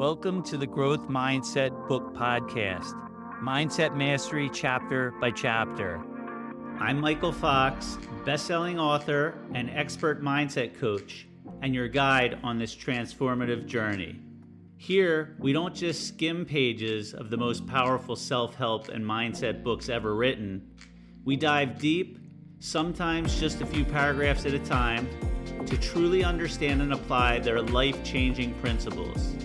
Welcome to the Growth Mindset Book Podcast, Mindset Mastery chapter by chapter. I'm Michael Fox, best-selling author and expert mindset coach, and your guide on this transformative journey. Here, we don't just skim pages of the most powerful self-help and mindset books ever written. We dive deep, sometimes just a few paragraphs at a time, to truly understand and apply their life-changing principles.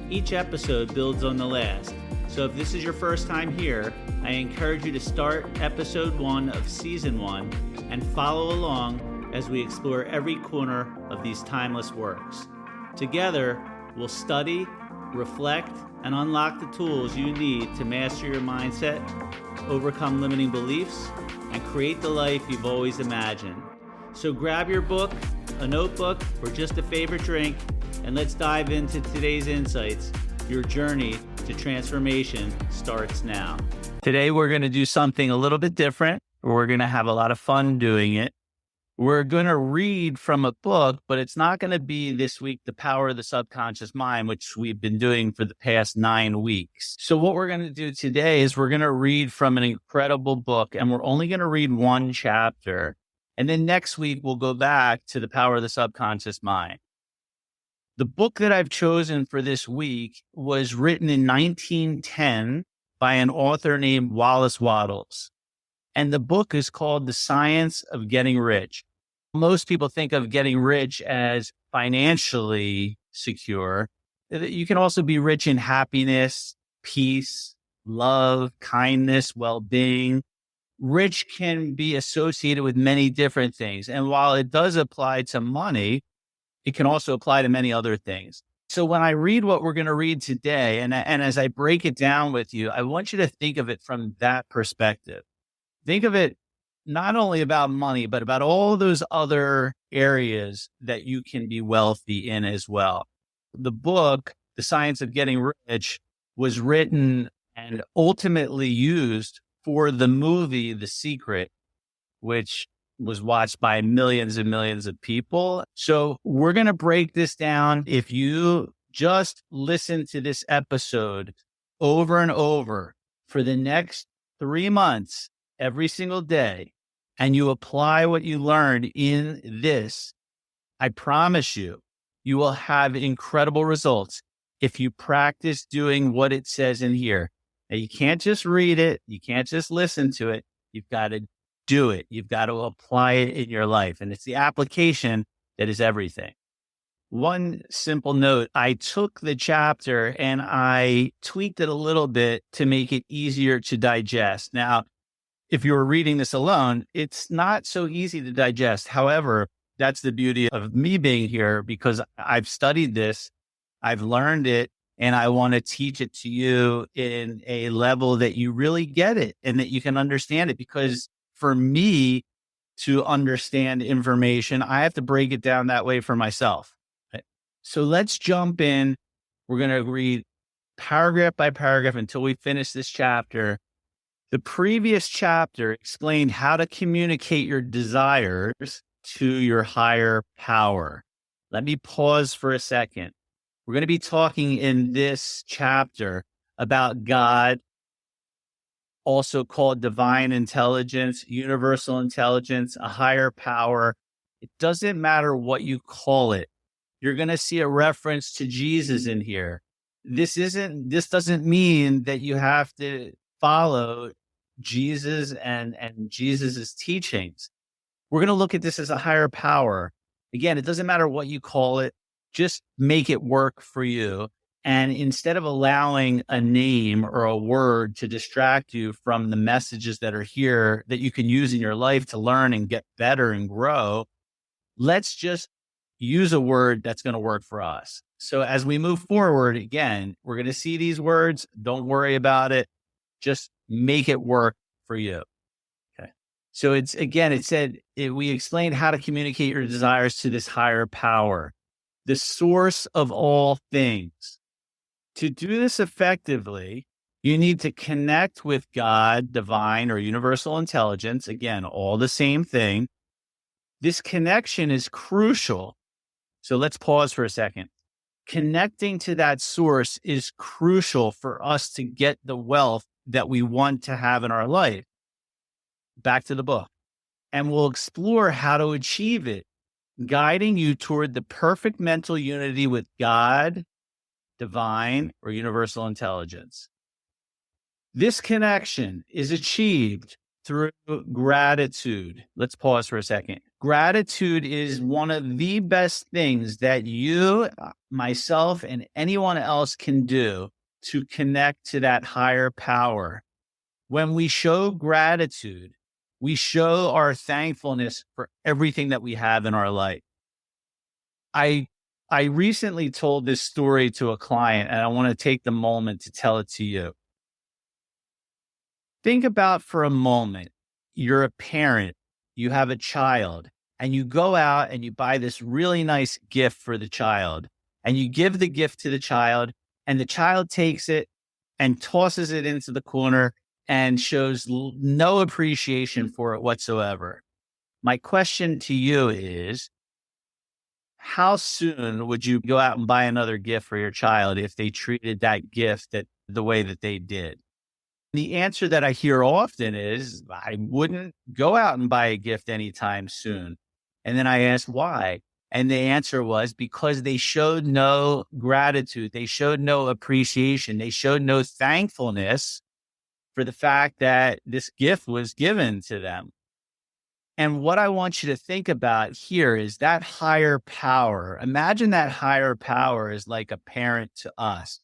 Each episode builds on the last, so if this is your first time here, I encourage you to start episode 1 of season 1 and follow along as we explore every corner of these timeless works. Together, we'll study, reflect, and unlock the tools you need to master your mindset, overcome limiting beliefs, and create the life you've always imagined. So grab your book, a notebook, or just a favorite drink, and let's dive into today's insights. Your journey to transformation starts now. Today, we're going to do something a little bit different. We're going to have a lot of fun doing it. We're going to read from a book, but it's not going to be this week, The Power of the Subconscious Mind, which we've been doing for the past 9 weeks. So what we're going to do today is we're going to read from an incredible book, and we're only going to read one chapter. And then next week, we'll go back to The Power of the Subconscious Mind. The book that I've chosen for this week was written in 1910 by an author named Wallace Wattles. And the book is called The Science of Getting Rich. Most people think of getting rich as financially secure. You can also be rich in happiness, peace, love, kindness, well-being. Rich can be associated with many different things. And while it does apply to money, it can also apply to many other things. So when I read what we're going to read today, and as I break it down with you, I want you to think of it from that perspective. Think of it not only about money, but about all those other areas that you can be wealthy in as well. The book, The Science of Getting Rich, was written and ultimately used for the movie The Secret, which was watched by millions and millions of people. So we're going to break this down. If you just listen to this episode over and over for the next 3 months, every single day, and you apply what you learned in this, I promise you, you will have incredible results if you practice doing what it says in here. Now, you can't just read it. You can't just listen to it. You've got to do it. You've got to apply it in your life. And it's the application that is everything. One simple note, I took the chapter and I tweaked it a little bit to make it easier to digest. Now, if you were reading this alone, it's not so easy to digest. However, that's the beauty of me being here because I've studied this, I've learned it, and I want to teach it to you in a level that you really get it and that you can understand it. Because for me to understand information, I have to break it down that way for myself. Right? So let's jump in. We're going to read paragraph by paragraph until we finish this chapter. The previous chapter explained how to communicate your desires to your higher power. Let me pause for a second. We're going to be talking in this chapter about God, also called divine intelligence, universal intelligence, a higher power. It doesn't matter what you call it. You're going to see a reference to Jesus in here. This doesn't mean that you have to follow Jesus and Jesus's teachings. We're going to look at this as a higher power. Again, it doesn't matter what you call it. Just make it work for you. And instead of allowing a name or a word to distract you from the messages that are here that you can use in your life to learn and get better and grow, let's just use a word that's going to work for us. So as we move forward, again, we're going to see these words. Don't worry about it. Just make it work for you. Okay. So it said, we explained how to communicate your desires to this higher power, the source of all things. To do this effectively, you need to connect with God, divine or universal intelligence. Again, all the same thing. This connection is crucial. So let's pause for a second. Connecting to that source is crucial for us to get the wealth that we want to have in our life. Back to the book. And we'll explore how to achieve it, guiding you toward the perfect mental unity with God, divine, or universal intelligence. This connection is achieved through gratitude. Let's pause for a second. Gratitude is one of the best things that you, myself, and anyone else can do to connect to that higher power. When we show gratitude, we show our thankfulness for everything that we have in our life. I recently told this story to a client, and I want to take the moment to tell it to you. Think about for a moment, you're a parent, you have a child, and you go out and you buy this really nice gift for the child, and you give the gift to the child, and the child takes it and tosses it into the corner and shows no appreciation for it whatsoever. My question to you is, how soon would you go out and buy another gift for your child if they treated that gift the way that they did? The answer that I hear often is, I wouldn't go out and buy a gift anytime soon. And then I asked why. And the answer was because they showed no gratitude. They showed no appreciation. They showed no thankfulness for the fact that this gift was given to them. And what I want you to think about here is that higher power. Imagine that higher power is like a parent to us.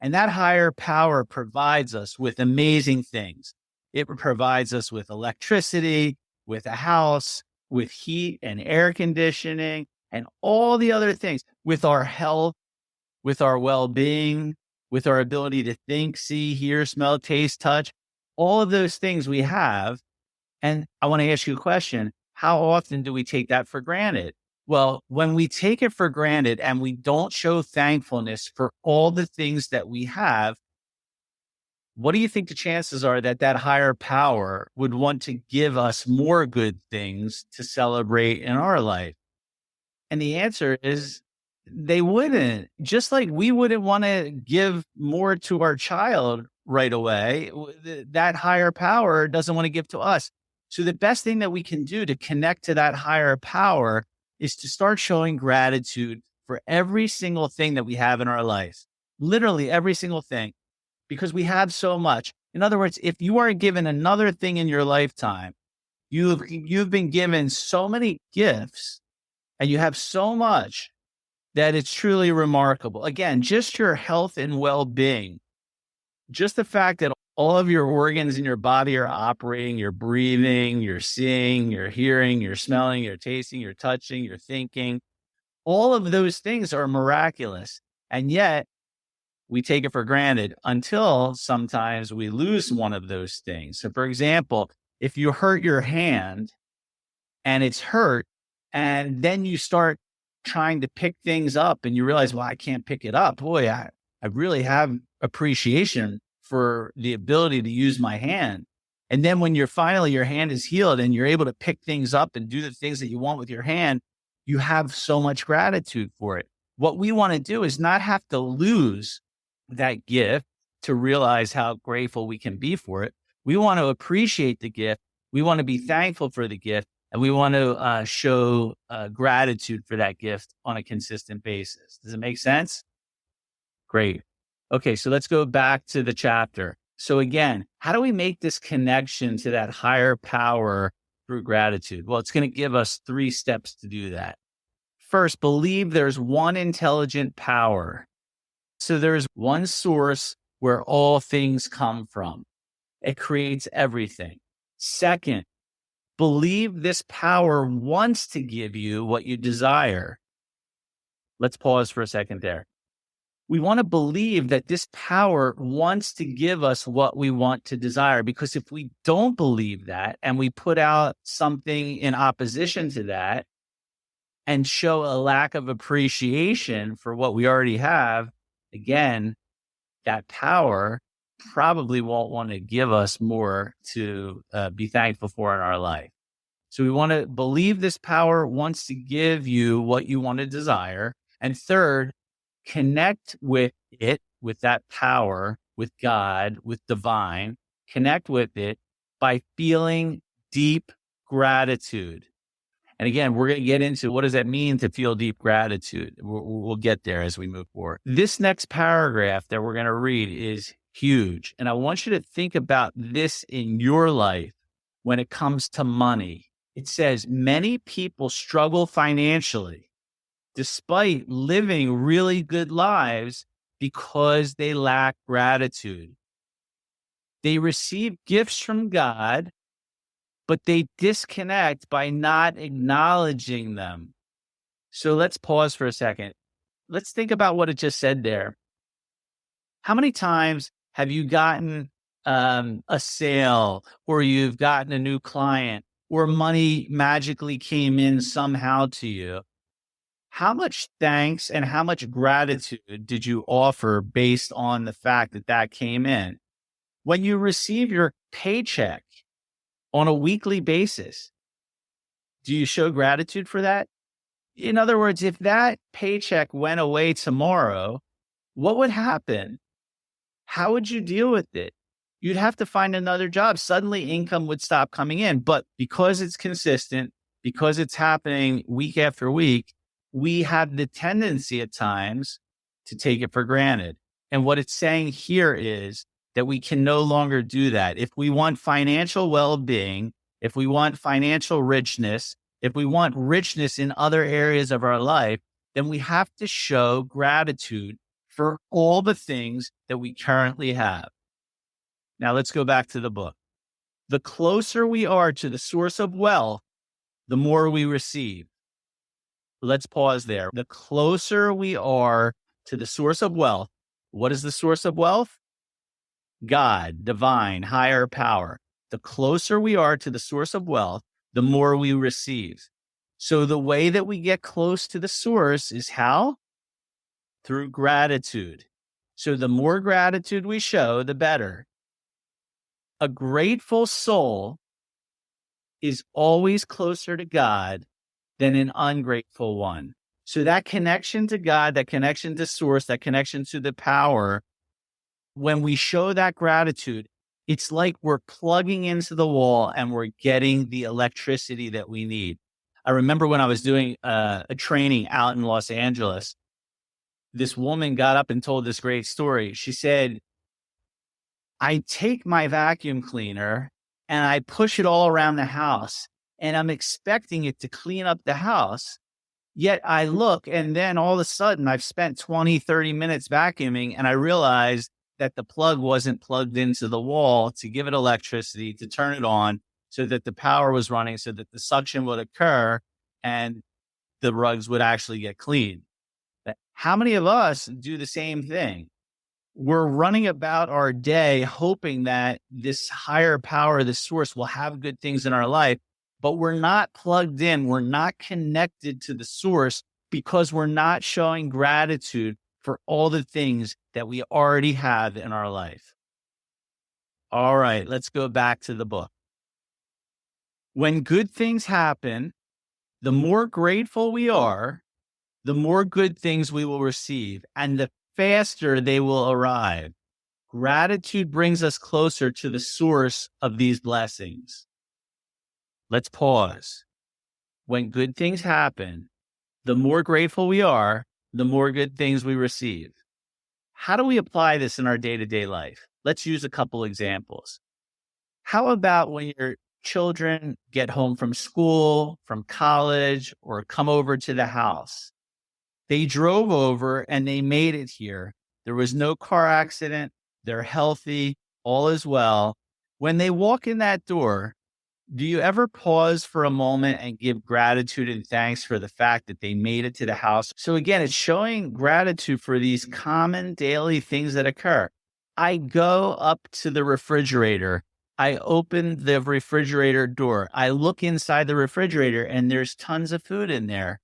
And that higher power provides us with amazing things. It provides us with electricity, with a house, with heat and air conditioning, and all the other things, with our health, with our well-being, with our ability to think, see, hear, smell, taste, touch, all of those things we have. And I want to ask you a question. How often do we take that for granted? Well, when we take it for granted and we don't show thankfulness for all the things that we have, what do you think the chances are that that higher power would want to give us more good things to celebrate in our life? And the answer is they wouldn't. Just like we wouldn't want to give more to our child right away, that higher power doesn't want to give to us. So the best thing that we can do to connect to that higher power is to start showing gratitude for every single thing that we have in our life, literally every single thing, because we have so much. In other words, if you are given another thing in your lifetime, you've been given so many gifts and you have so much that it's truly remarkable. Again, just your health and well-being, just the fact that all of your organs in your body are operating, you're breathing, you're seeing, you're hearing, you're smelling, you're tasting, you're touching, you're thinking. All of those things are miraculous. And yet we take it for granted until sometimes we lose one of those things. So for example, if you hurt your hand and it's hurt, and then you start trying to pick things up and you realize, well, I can't pick it up. Boy, I really have appreciation for the ability to use my hand. And then when your hand is healed and you're able to pick things up and do the things that you want with your hand, you have so much gratitude for it. What we want to do is not have to lose that gift to realize how grateful we can be for it. We want to appreciate the gift. We want to be thankful for the gift. And we want to show gratitude for that gift on a consistent basis. Does it make sense? Great. Okay, so let's go back to the chapter. So again, how do we make this connection to that higher power through gratitude? Well, it's going to give us 3 steps to do that. First, believe there's one intelligent power. So there's one source where all things come from. It creates everything. Second, believe this power wants to give you what you desire. Let's pause for a second there. We want to believe that this power wants to give us what we want to desire, because if we don't believe that and we put out something in opposition to that and show a lack of appreciation for what we already have, again, that power probably won't want to give us more to be thankful for in our life. So we want to believe this power wants to give you what you want to desire. And third, connect with it, with that power, with God, with divine, connect with it by feeling deep gratitude. And again, we're going to get into what does that mean to feel deep gratitude. We'll get there as we move forward. This next paragraph that we're going to read is huge. And I want you to think about this in your life when it comes to money. It says, many people struggle financially despite living really good lives because they lack gratitude. They receive gifts from God, but they disconnect by not acknowledging them. So let's pause for a second. Let's think about what it just said there. How many times have you gotten a sale, or you've gotten a new client, or money magically came in somehow to you? How much thanks and how much gratitude did you offer based on the fact that that came in? When you receive your paycheck on a weekly basis, do you show gratitude for that? In other words, if that paycheck went away tomorrow, what would happen? How would you deal with it? You'd have to find another job. Suddenly income would stop coming in. But because it's consistent, because it's happening week after week, we have the tendency at times to take it for granted. And what it's saying here is that we can no longer do that. If we want financial well-being, if we want financial richness, if we want richness in other areas of our life, then we have to show gratitude for all the things that we currently have. Now let's go back to the book. The closer we are to the source of wealth, the more we receive. Let's pause there. The closer we are to the source of wealth, what is the source of wealth? God, divine, higher power. The closer we are to the source of wealth, the more we receive. So the way that we get close to the source is how? Through gratitude. So the more gratitude we show, the better. A grateful soul is always closer to God than an ungrateful one. So that connection to God, that connection to source, that connection to the power, when we show that gratitude, it's like we're plugging into the wall and we're getting the electricity that we need. I remember when I was doing a training out in Los Angeles, this woman got up and told this great story. She said, I take my vacuum cleaner and I push it all around the house, and I'm expecting it to clean up the house. Yet I look, and then all of a sudden I've spent 20, 30 minutes vacuuming, and I realized that the plug wasn't plugged into the wall to give it electricity, to turn it on so that the power was running, so that the suction would occur and the rugs would actually get clean. But how many of us do the same thing? We're running about our day hoping that this higher power, this source, will have good things in our life, but we're not plugged in. We're not connected to the source because we're not showing gratitude for all the things that we already have in our life. All right, let's go back to the book. When good things happen, the more grateful we are, the more good things we will receive, and the faster they will arrive. Gratitude brings us closer to the source of these blessings. Let's pause. When good things happen, the more grateful we are, the more good things we receive. How do we apply this in our day-to-day life? Let's use a couple examples. How about when your children get home from school, from college, or come over to the house? They drove over and they made it here. There was no car accident. They're healthy. All is well. When they walk in that door, do you ever pause for a moment and give gratitude and thanks for the fact that they made it to the house? So again, it's showing gratitude for these common daily things that occur. I go up to the refrigerator. I open the refrigerator door. I look inside the refrigerator and there's tons of food in there.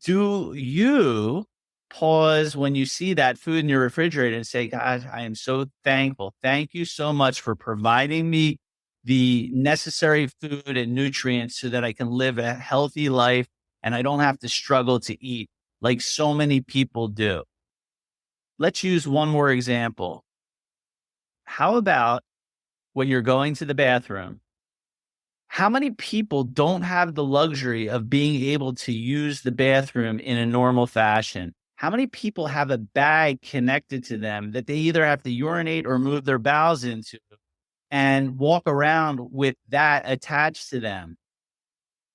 Do you pause when you see that food in your refrigerator and say, God, I am so thankful. Thank you so much for providing me the necessary food and nutrients so that I can live a healthy life and I don't have to struggle to eat. like so many people do. Let's use one more example. How about when you're going to the bathroom? How many people don't have the luxury of being able to use the bathroom in a normal fashion? How many people have a bag connected to them that they either have to urinate or move their bowels into and walk around with that attached to them?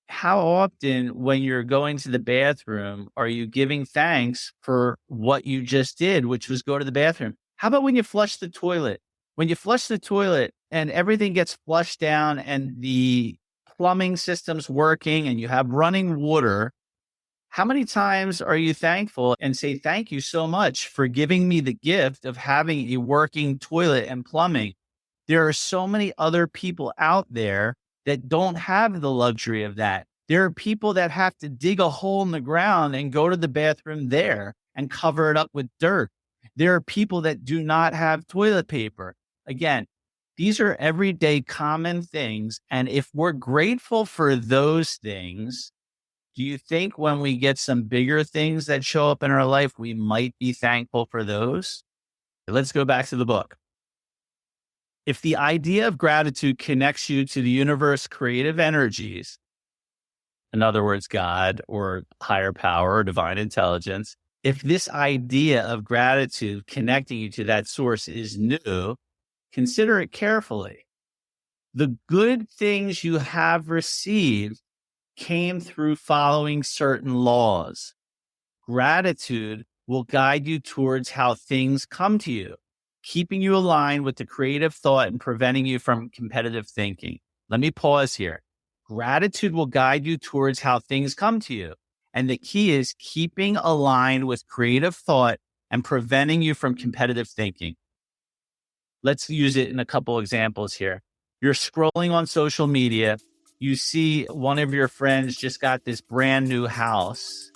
How often, when you're going to the bathroom, are you giving thanks for what you just did, which was go to the bathroom? How about when you flush the toilet? When you flush the toilet and everything gets flushed down and the plumbing system's working and you have running water, how many times are you thankful and say, thank you so much for giving me the gift of having a working toilet and plumbing? There are so many other people out there that don't have the luxury of that. There are people that have to dig a hole in the ground and go to the bathroom there and cover it up with dirt. There are people that do not have toilet paper. Again, these are everyday common things. And if we're grateful for those things, do you think when we get some bigger things that show up in our life, we might be thankful for those? Let's go back to the book. If the idea of gratitude connects you to the universe creative energies, in other words, God or higher power or divine intelligence, if this idea of gratitude connecting you to that source is new, consider it carefully. The good things you have received came through following certain laws. Gratitude will guide you towards how things come to you, keeping you aligned with the creative thought and preventing you from competitive thinking. Let me pause here. Gratitude will guide you towards how things come to you. And the key is keeping aligned with creative thought and preventing you from competitive thinking. Let's use it in a couple examples here. You're scrolling on social media. You see one of your friends just got this brand new house.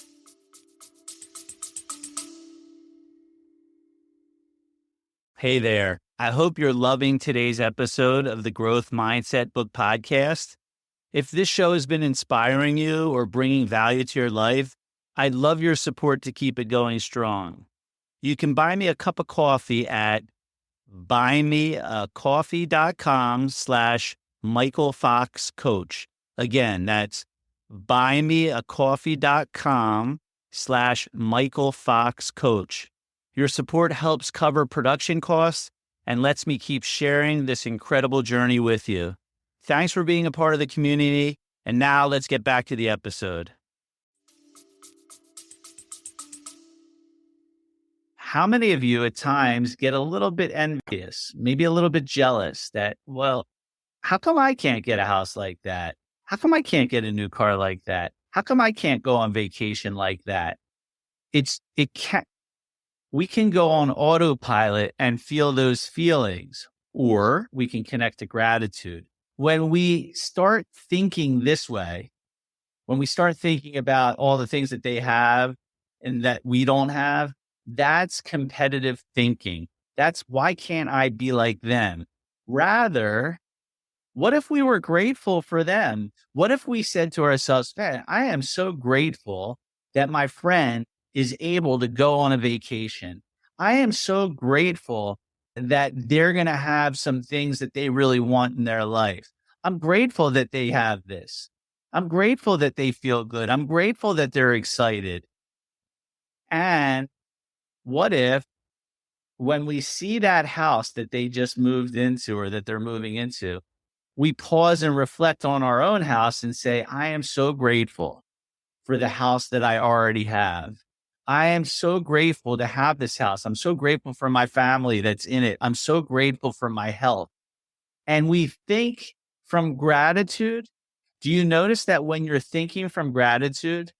Hey there. I hope you're loving today's episode of the Growth Mindset Book Podcast. If this show has been inspiring you or bringing value to your life, I'd love your support to keep it going strong. You can buy me a cup of coffee at buymeacoffee.com/Michael Fox Coach. Again, that's buymeacoffee.com/Michael Fox Coach. Your support helps cover production costs and lets me keep sharing this incredible journey with you. Thanks for being a part of the community. And now let's get back to the episode. How many of you at times get a little bit envious, maybe a little bit jealous that, well, how come I can't get a house like that? How come I can't get a new car like that? How come I can't go on vacation like that? We can go on autopilot and feel those feelings, or we can connect to gratitude. When we start thinking this way, when we start thinking about all the things that they have and that we don't have, that's competitive thinking. That's why can't I be like them? Rather, what if we were grateful for them? What if we said to ourselves, man, I am so grateful that my friend is able to go on a vacation. I am so grateful that they're going to have some things that they really want in their life. I'm grateful that they have this. I'm grateful that they feel good. I'm grateful that they're excited. And what if when we see that house that they just moved into or that they're moving into, we pause and reflect on our own house and say, I am so grateful for the house that I already have. I am so grateful to have this house. I'm so grateful for my family that's in it. I'm so grateful for my health. And we think from gratitude. Do you notice that when you're thinking from gratitude,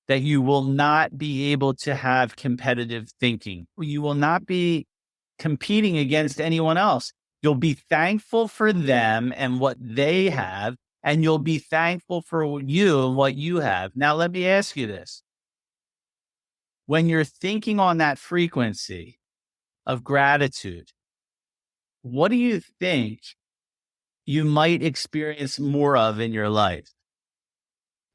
that you will not be able to have competitive thinking? You will not be competing against anyone else. You'll be thankful for them and what they have, and you'll be thankful for you and what you have. Now, let me ask you this. When you're thinking on that frequency of gratitude, what do you think you might experience more of in your life?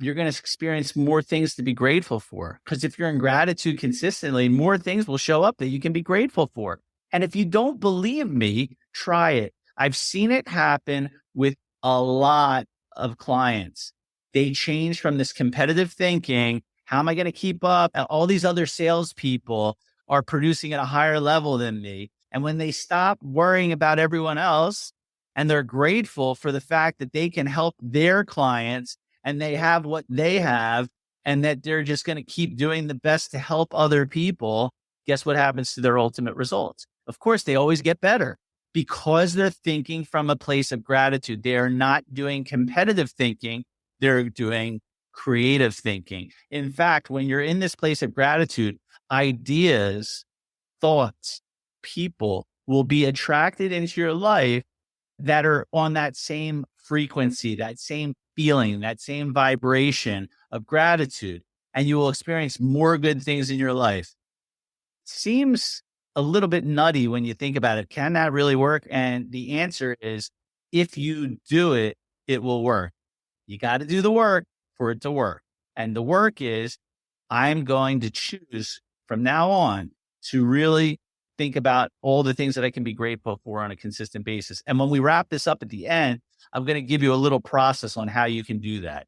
you're going to experience more things to be grateful for. Because if you're in gratitude consistently, more things will show up that you can be grateful for. And if you don't believe me, try it. I've seen it happen with a lot of clients. They change from this competitive thinking. How am I going to keep up? And all these other salespeople are producing at a higher level than me. And when they stop worrying about everyone else and they're grateful for the fact that they can help their clients and they have what they have and that they're just going to keep doing the best to help other people, guess what happens to their ultimate results? Of course, they always get better because they're thinking from a place of gratitude. They are not doing competitive thinking. They're doing creative thinking. In fact, when you're in this place of gratitude, ideas, thoughts, people will be attracted into your life that are on that same frequency, that same feeling, that same vibration of gratitude, and you will experience more good things in your life. Seems a little bit nutty when you think about it. Can that really work? And the answer is, if you do it, it will work. You got to do the work for it to work. And the work is, I'm going to choose from now on to really think about all the things that I can be grateful for on a consistent basis. And when we wrap this up at the end, I'm going to give you a little process on how you can do that.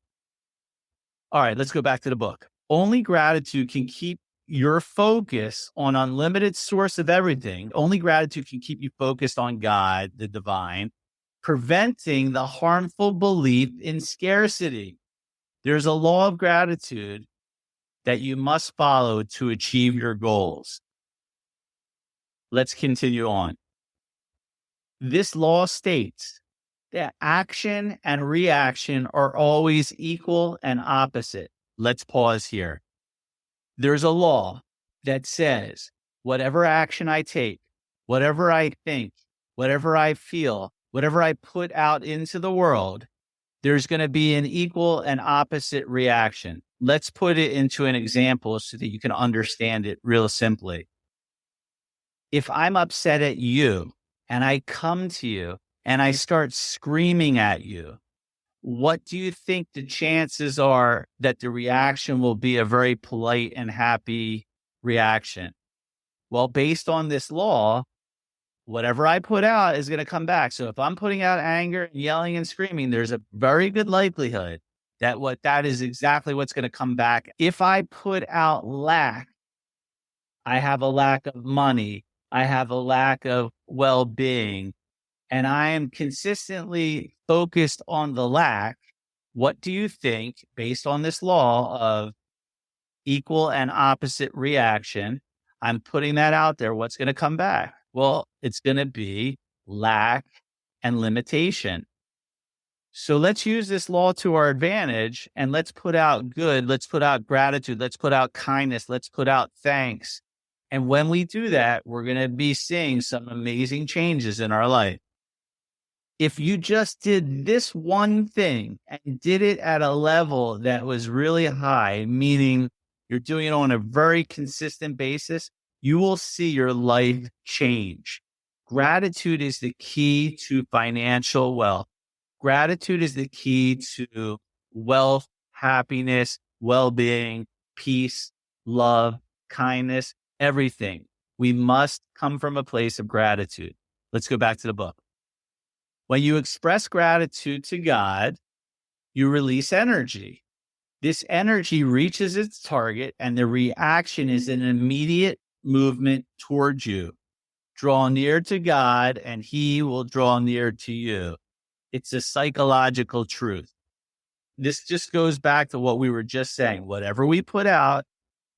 All right, let's go back to the book. Only gratitude can keep your focus on unlimited source of everything. Only gratitude can keep you focused on God, the divine, preventing the harmful belief in scarcity. There's a law of gratitude that you must follow to achieve your goals. Let's continue on. This law states that action and reaction are always equal and opposite. Let's pause here. There's a law that says whatever action I take, whatever I think, whatever I feel, whatever I put out into the world, there's going to be an equal and opposite reaction. Let's put it into an example so that you can understand it real simply. If I'm upset at you and I come to you and I start screaming at you, what do you think the chances are that the reaction will be a very polite and happy reaction? Well, based on this law, whatever I put out is going to come back. So if I'm putting out anger, yelling and screaming, there's a very good likelihood that that is exactly what's going to come back. If I put out lack, I have a lack of money, I have a lack of well-being, and I am consistently focused on the lack, what do you think, based on this law of equal and opposite reaction, I'm putting that out there, what's going to come back? Well, it's going to be lack and limitation. So let's use this law to our advantage and let's put out good, let's put out gratitude, let's put out kindness, let's put out thanks. And when we do that, we're going to be seeing some amazing changes in our life. If you just did this one thing and did it at a level that was really high, meaning you're doing it on a very consistent basis, you will see your life change. Gratitude is the key to financial wealth. Gratitude is the key to wealth, happiness, well-being, peace, love, kindness, everything. We must come from a place of gratitude. Let's go back to the book. When you express gratitude to God, you release energy. This energy reaches its target and the reaction is an immediate movement towards you. Draw near to God and He will draw near to you. It's a psychological truth. This just goes back to what we were just saying. Whatever we put out,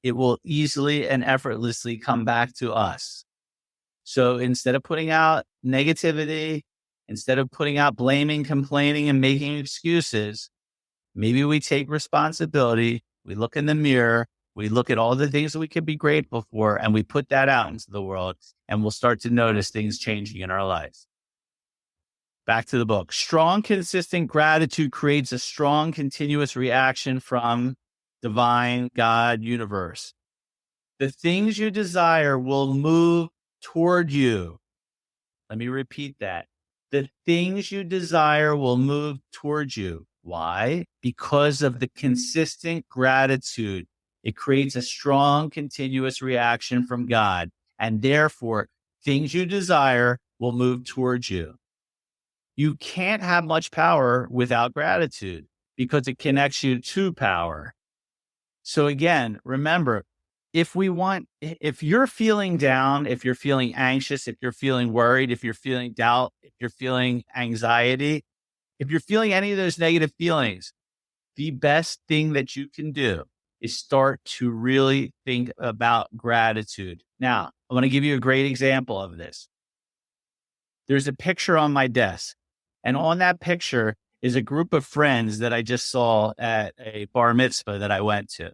it will easily and effortlessly come back to us. So instead of putting out negativity, instead of putting out blaming, complaining, and making excuses, maybe we take responsibility. We look in the mirror. We look at all the things that we can be grateful for, and we put that out into the world, and we'll start to notice things changing in our lives. Back to the book. Strong, consistent gratitude creates a strong, continuous reaction from divine, God, universe. The things you desire will move toward you. Let me repeat that. The things you desire will move towards you. Why? Because of the consistent gratitude. It creates a strong, continuous reaction from God. And therefore, things you desire will move towards you. You can't have much power without gratitude because it connects you to power. So again, remember, if you're feeling down, if you're feeling anxious, if you're feeling worried, if you're feeling doubt, if you're feeling anxiety, if you're feeling any of those negative feelings, the best thing that you can do is start to really think about gratitude. Now, I want to give you a great example of this. There's a picture on my desk, and on that picture is a group of friends that I just saw at a bar mitzvah that I went to.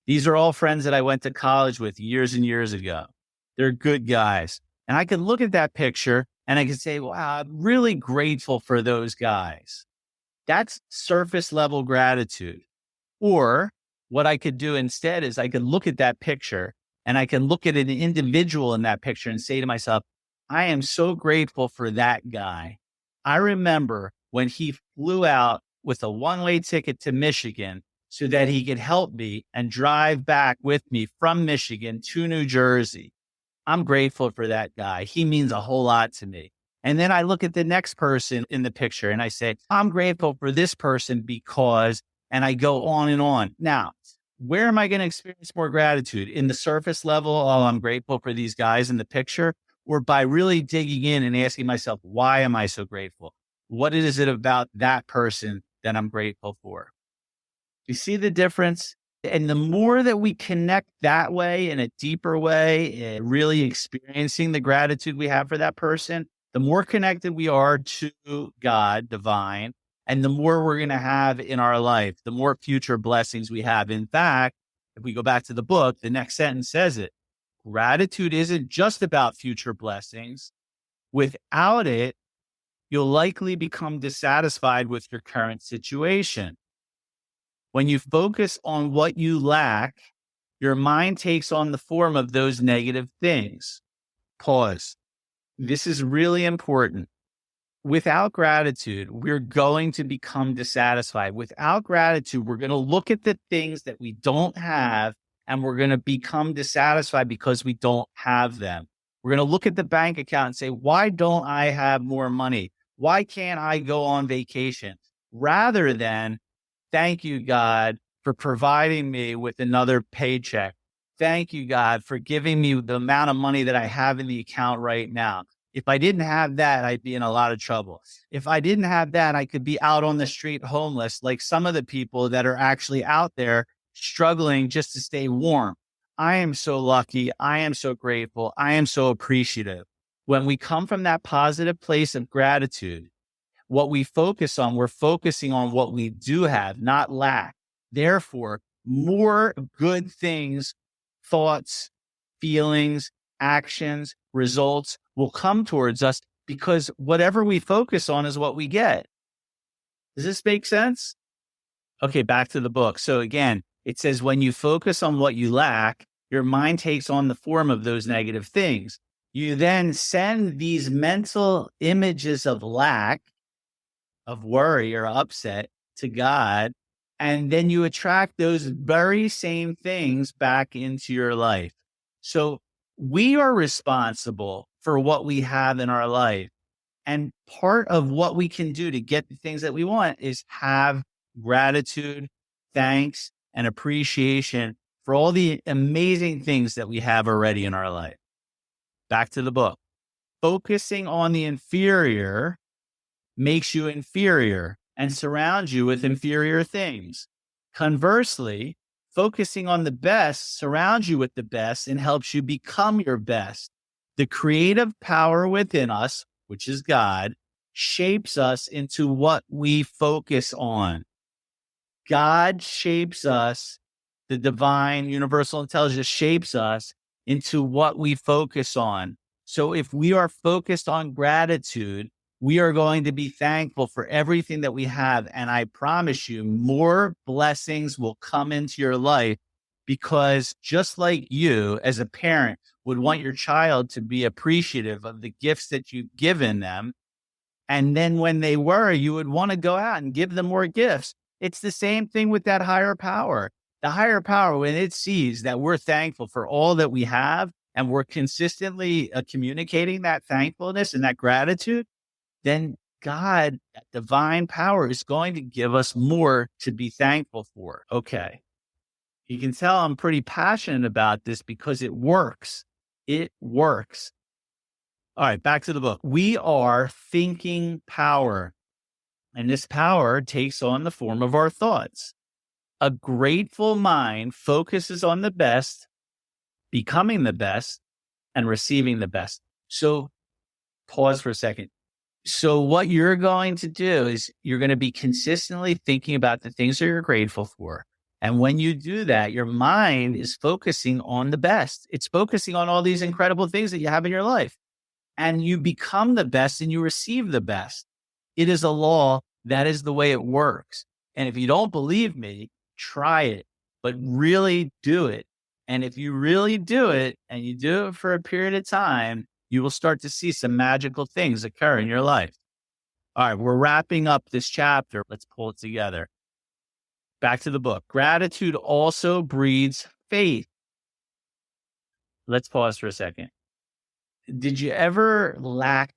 These are all friends that I went to college with years and years ago. They're good guys. And I could look at that picture and I could say, wow, I'm really grateful for those guys. That's surface level gratitude. Or what I could do instead is I could look at that picture and I can look at an individual in that picture and say to myself, I am so grateful for that guy. I remember when he flew out with a one-way ticket to Michigan so that he could help me and drive back with me from Michigan to New Jersey. I'm grateful for that guy. He means a whole lot to me. And then I look at the next person in the picture and I say, I'm grateful for this person because, and I go on and on. Now, where am I going to experience more gratitude? In the surface level, oh, I'm grateful for these guys in the picture, or by really digging in and asking myself, why am I so grateful? What is it about that person that I'm grateful for? You see the difference? And the more that we connect that way in a deeper way, really experiencing the gratitude we have for that person, the more connected we are to God, divine, and the more we're going to have in our life, the more future blessings we have. In fact, if we go back to the book, the next sentence says it. Gratitude isn't just about future blessings. Without it, you'll likely become dissatisfied with your current situation. When you focus on what you lack, your mind takes on the form of those negative things. Pause. This is really important. Without gratitude, we're going to become dissatisfied. Without gratitude, we're going to look at the things that we don't have and we're going to become dissatisfied because we don't have them. We're going to look at the bank account and say, why don't I have more money? Why can't I go on vacation? Rather than, thank you, God, for providing me with another paycheck. Thank you, God, for giving me the amount of money that I have in the account right now. If I didn't have that, I'd be in a lot of trouble. If I didn't have that, I could be out on the street homeless, like some of the people that are actually out there struggling just to stay warm. I am so lucky. I am so grateful. I am so appreciative. When we come from that positive place of gratitude, what we focus on, we're focusing on what we do have, not lack. Therefore, more good things, thoughts, feelings, actions, results will come towards us because whatever we focus on is what we get. Does this make sense? Okay, back to the book. So again, it says when you focus on what you lack, your mind takes on the form of those negative things. You then send these mental images of lack, of worry or upset to God, and then you attract those very same things back into your life. So we are responsible for what we have in our life. And part of what we can do to get the things that we want is have gratitude, thanks, and appreciation for all the amazing things that we have already in our life. Back to the book. Focusing on the inferior makes you inferior and surrounds you with inferior things. Conversely, focusing on the best surrounds you with the best and helps you become your best. The creative power within us, which is God, shapes us into what we focus on. God shapes us, the divine universal intelligence shapes us into what we focus on. So if we are focused on gratitude, we are going to be thankful for everything that we have. And I promise you, more blessings will come into your life because just like you as a parent would want your child to be appreciative of the gifts that you've given them, And then when they were, you would want to go out and give them more gifts. It's the same thing with that higher power. The higher power, when it sees that we're thankful for all that we have and we're consistently communicating that thankfulness and that gratitude, then God, that divine power, is going to give us more to be thankful for. Okay. You can tell I'm pretty passionate about this because it works. It works. All right, back to the book. We are thinking power, and this power takes on the form of our thoughts. A grateful mind focuses on the best, becoming the best, and receiving the best. So pause for a second. So what you're going to do is you're going to be consistently thinking about the things that you're grateful for. And when you do that, your mind is focusing on the best. It's focusing on all these incredible things that you have in your life. And you become the best and you receive the best. It is a law. That is the way it works. And if you don't believe me, try it, but really do it. And if you really do it and you do it for a period of time, you will start to see some magical things occur in your life. All right, we're wrapping up this chapter. Let's pull it together. Back to the book. Gratitude also breeds faith. Let's pause for a second. Did you ever lack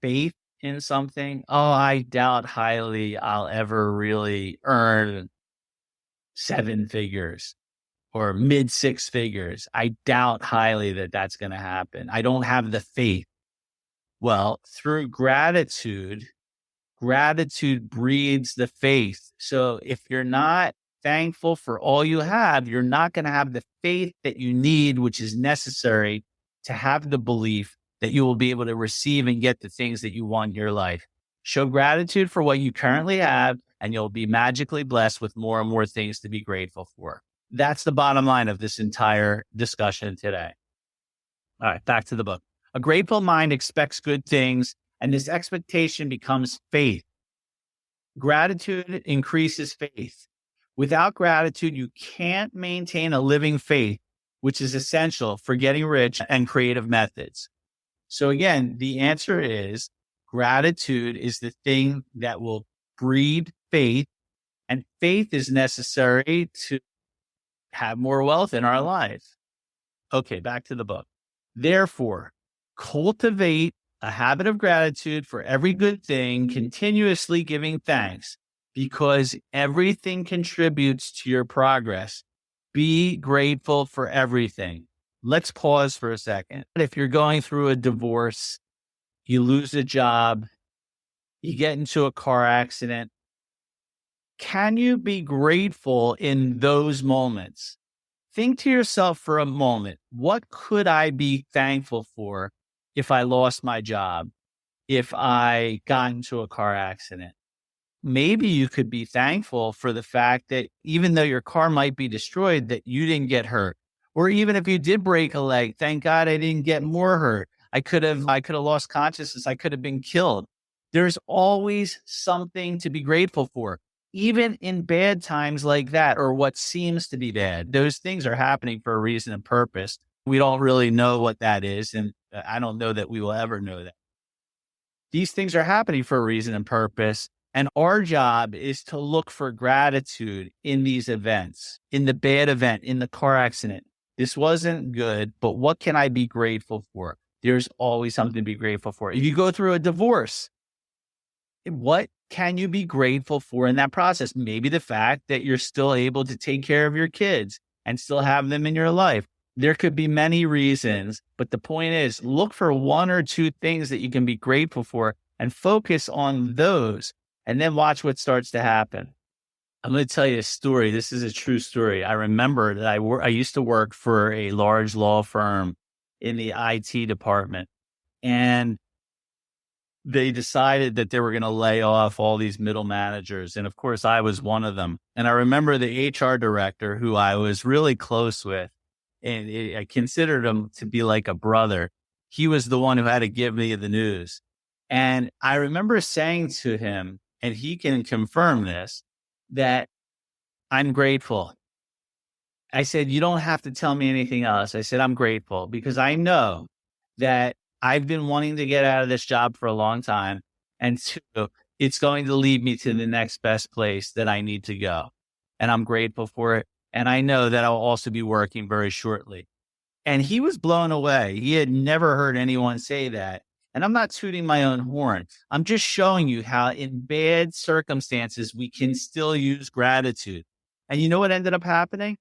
faith in something? Oh, I doubt highly I'll ever really earn 7 figures or mid 6 figures. I doubt highly that that's going to happen. I don't have the faith. Well, through gratitude, gratitude breeds the faith. So if you're not thankful for all you have, you're not going to have the faith that you need, which is necessary to have the belief that you will be able to receive and get the things that you want in your life. Show gratitude for what you currently have, and you'll be magically blessed with more and more things to be grateful for. That's the bottom line of this entire discussion today. All right, back to the book. A grateful mind expects good things, and this expectation becomes faith. Gratitude increases faith. Without gratitude, you can't maintain a living faith, which is essential for getting rich and creative methods. So again, the answer is gratitude is the thing that will breed faith, and faith is necessary to have more wealth in our lives. Okay, back to the book. Therefore, cultivate a habit of gratitude for every good thing, continuously giving thanks, because everything contributes to your progress. Be grateful for everything. Let's pause for a second. If you're going through a divorce, you lose a job, you get into a car accident, can you be grateful in those moments? Think to yourself for a moment, what could I be thankful for if I lost my job, if I got into a car accident? Maybe you could be thankful for the fact that even though your car might be destroyed, that you didn't get hurt. Or even if you did break a leg, thank God I didn't get more hurt. I could have lost consciousness. I could have been killed. There's always something to be grateful for. Even in bad times like that, or what seems to be bad, those things are happening for a reason and purpose. We don't really know what that is. And I don't know that we will ever know that. These things are happening for a reason and purpose. And our job is to look for gratitude in these events, in the bad event, in the car accident. This wasn't good, but what can I be grateful for? There's always something to be grateful for. If you go through a divorce, what can you be grateful for in that process? Maybe the fact that you're still able to take care of your kids and still have them in your life. There could be many reasons, but the point is, look for 1 or 2 things that you can be grateful for and focus on those, and then watch what starts to happen. I'm going to tell you a story. This is a true story. I remember that I used to work for a large law firm in the IT department, and they decided that they were going to lay off all these middle managers. And of course, I was one of them. And I remember the HR director, who I was really close with, and I considered him to be like a brother. He was the one who had to give me the news. And I remember saying to him, and he can confirm this, that I'm grateful. I said, you don't have to tell me anything else. I said, I'm grateful because I know that I've been wanting to get out of this job for a long time. And two, it's going to lead me to the next best place that I need to go. And I'm grateful for it. And I know that I'll also be working very shortly. And he was blown away. He had never heard anyone say that. And I'm not tooting my own horn. I'm just showing you how in bad circumstances, we can still use gratitude. And you know what ended up happening?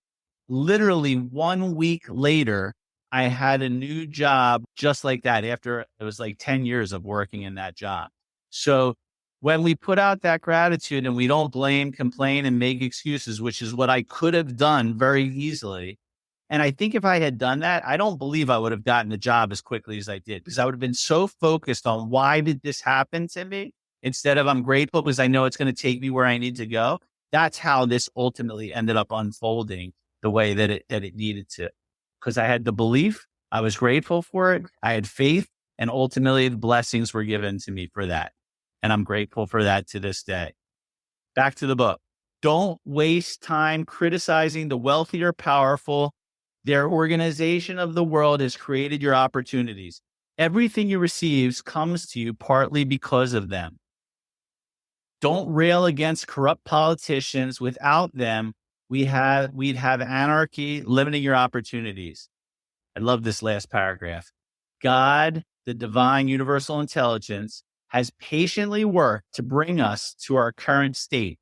Literally 1 week later, I had a new job just like that after it was like 10 years of working in that job. So when we put out that gratitude and we don't blame, complain, and make excuses, which is what I could have done very easily. And I think if I had done that, I don't believe I would have gotten the job as quickly as I did, because I would have been so focused on why did this happen to me instead of I'm grateful because I know it's going to take me where I need to go. That's how this ultimately ended up unfolding the way that it needed to, because I had the belief, I was grateful for it, I had faith, and ultimately the blessings were given to me for that. And I'm grateful for that to this day. Back to the book. Don't waste time criticizing the wealthy or powerful. Their organization of the world has created your opportunities. Everything you receive comes to you partly because of them. Don't rail against corrupt politicians. Without them, we'd have anarchy, limiting your opportunities. I love this last paragraph. God, the divine universal intelligence, has patiently worked to bring us to our current state.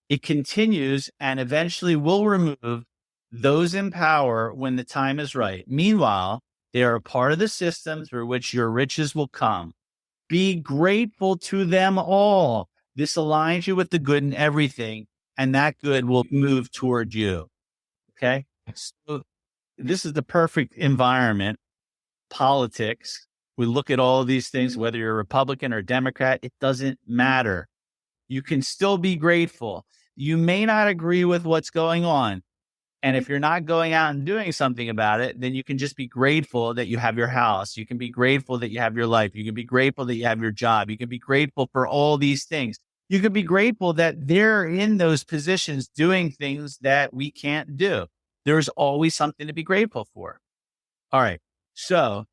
It continues and eventually will remove those in power when the time is right. Meanwhile, they are a part of the system through which your riches will come. Be grateful to them all. This aligns you with the good in everything, and that good will move toward you. Okay. So this is the perfect environment. Politics. We look at all of these things, whether you're a Republican or Democrat, it doesn't matter. You can still be grateful. You may not agree with what's going on. And if you're not going out and doing something about it, then you can just be grateful that you have your house. You can be grateful that you have your life. You can be grateful that you have your job. You can be grateful for all these things. You can be grateful that they're in those positions doing things that we can't do. There's always something to be grateful for. All right. So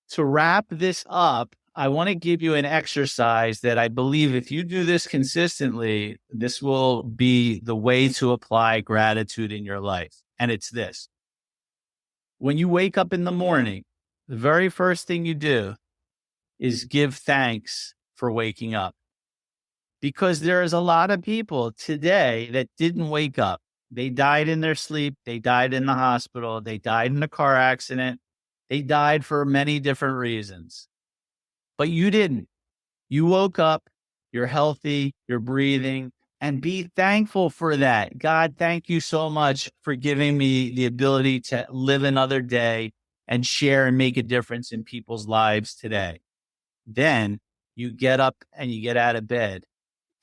to wrap this up, I want to give you an exercise that I believe if you do this consistently, this will be the way to apply gratitude in your life. And it's this. When you wake up in the morning, the very first thing you do is give thanks for waking up. Because there is a lot of people today that didn't wake up. They died in their sleep. They died in the hospital. They died in a car accident. They died for many different reasons. But you didn't. You woke up, you're healthy, you're breathing, and be thankful for that. God, thank you so much for giving me the ability to live another day and share and make a difference in people's lives today. Then you get up and you get out of bed.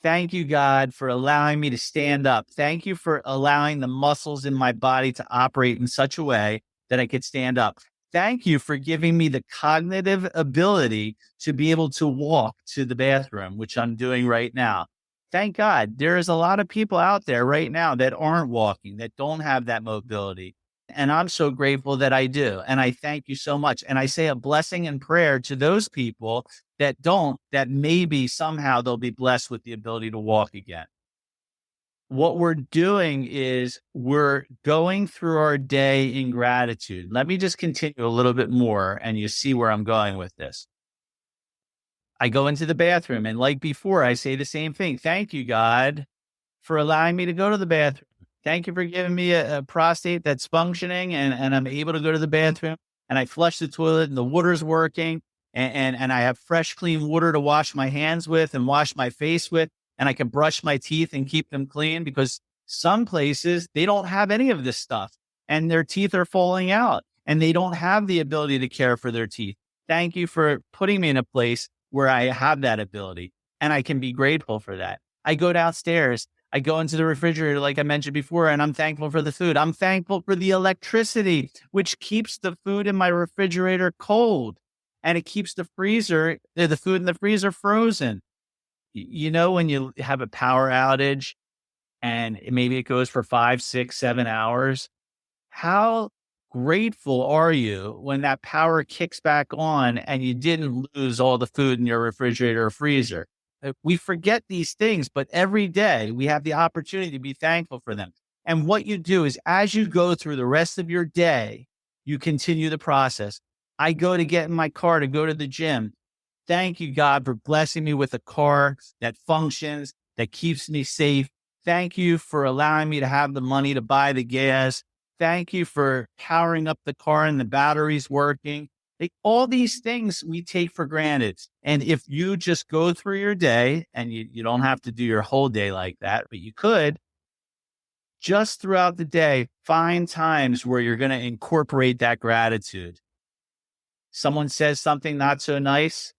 Thank you, God, for allowing me to stand up. Thank you for allowing the muscles in my body to operate in such a way that I could stand up. Thank you for giving me the cognitive ability to be able to walk to the bathroom, which I'm doing right now. Thank God. There is a lot of people out there right now that aren't walking, that don't have that mobility. And I'm so grateful that I do. And I thank you so much. And I say a blessing and prayer to those people that don't, that maybe somehow they'll be blessed with the ability to walk again. What we're doing is we're going through our day in gratitude. Let me just continue a little bit more and you see where I'm going with this. I go into the bathroom and like before, I say the same thing. Thank you, God, for allowing me to go to the bathroom. Thank you for giving me a prostate that's functioning and I'm able to go to the bathroom and I flush the toilet and the water's working and I have fresh, clean water to wash my hands with and wash my face with. And I can brush my teeth and keep them clean because some places they don't have any of this stuff and their teeth are falling out and they don't have the ability to care for their teeth. Thank you for putting me in a place where I have that ability and I can be grateful for that. I go downstairs. I go into the refrigerator, like I mentioned before, and I'm thankful for the food. I'm thankful for the electricity, which keeps the food in my refrigerator cold and it keeps the food in the freezer frozen. You know, when you have a power outage and maybe it goes for 5, 6, 7 hours, how grateful are you when that power kicks back on and you didn't lose all the food in your refrigerator or freezer? We forget these things, but every day we have the opportunity to be thankful for them. And what you do is as you go through the rest of your day, you continue the process. I go to get in my car to go to the gym. Thank you, God, for blessing me with a car that functions, that keeps me safe. Thank you for allowing me to have the money to buy the gas. Thank you for powering up the car and the battery's working. Like, all these things we take for granted. And if you just go through your day, and you don't have to do your whole day like that, but you could just throughout the day, find times where you're going to incorporate that gratitude. Someone says something not so nice.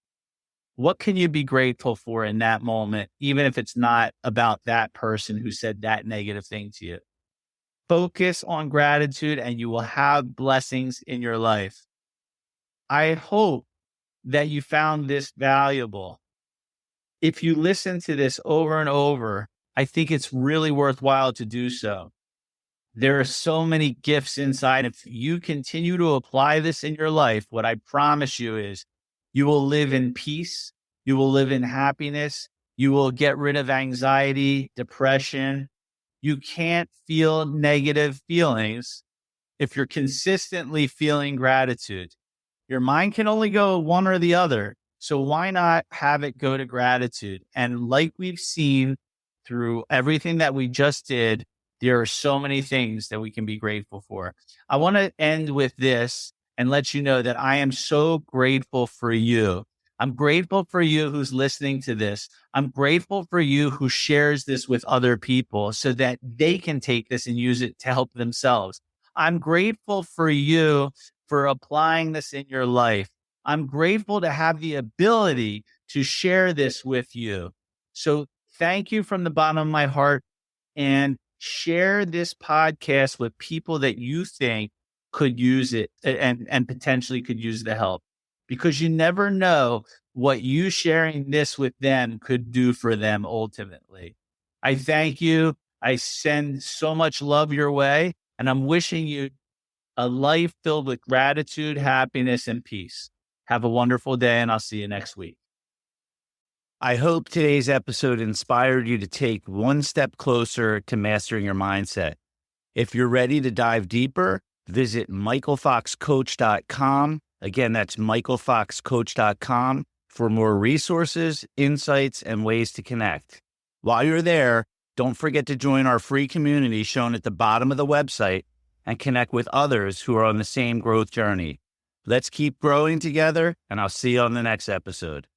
What can you be grateful for in that moment, even if it's not about that person who said that negative thing to you? Focus on gratitude and you will have blessings in your life. I hope that you found this valuable. If you listen to this over and over, I think it's really worthwhile to do so. There are so many gifts inside. If you continue to apply this in your life, what I promise you is you will live in peace. You will live in happiness. You will get rid of anxiety, depression. You can't feel negative feelings if you're consistently feeling gratitude. Your mind can only go one or the other. So why not have it go to gratitude? And like we've seen through everything that we just did, there are so many things that we can be grateful for. I want to end with this and let you know that I am so grateful for you. I'm grateful for you who's listening to this. I'm grateful for you who shares this with other people so that they can take this and use it to help themselves. I'm grateful for you for applying this in your life. I'm grateful to have the ability to share this with you. So thank you from the bottom of my heart, and share this podcast with people that you think could use it and potentially could use the help, because you never know what you sharing this with them could do for them ultimately. I thank you. I send so much love your way, and I'm wishing you a life filled with gratitude, happiness, and peace. Have a wonderful day, and I'll see you next week. I hope today's episode inspired you to take one step closer to mastering your mindset. If you're ready to dive deeper, visit michaelfoxcoach.com. Again, that's michaelfoxcoach.com for more resources, insights, and ways to connect. While you're there, don't forget to join our free community shown at the bottom of the website and connect with others who are on the same growth journey. Let's keep growing together, and I'll see you on the next episode.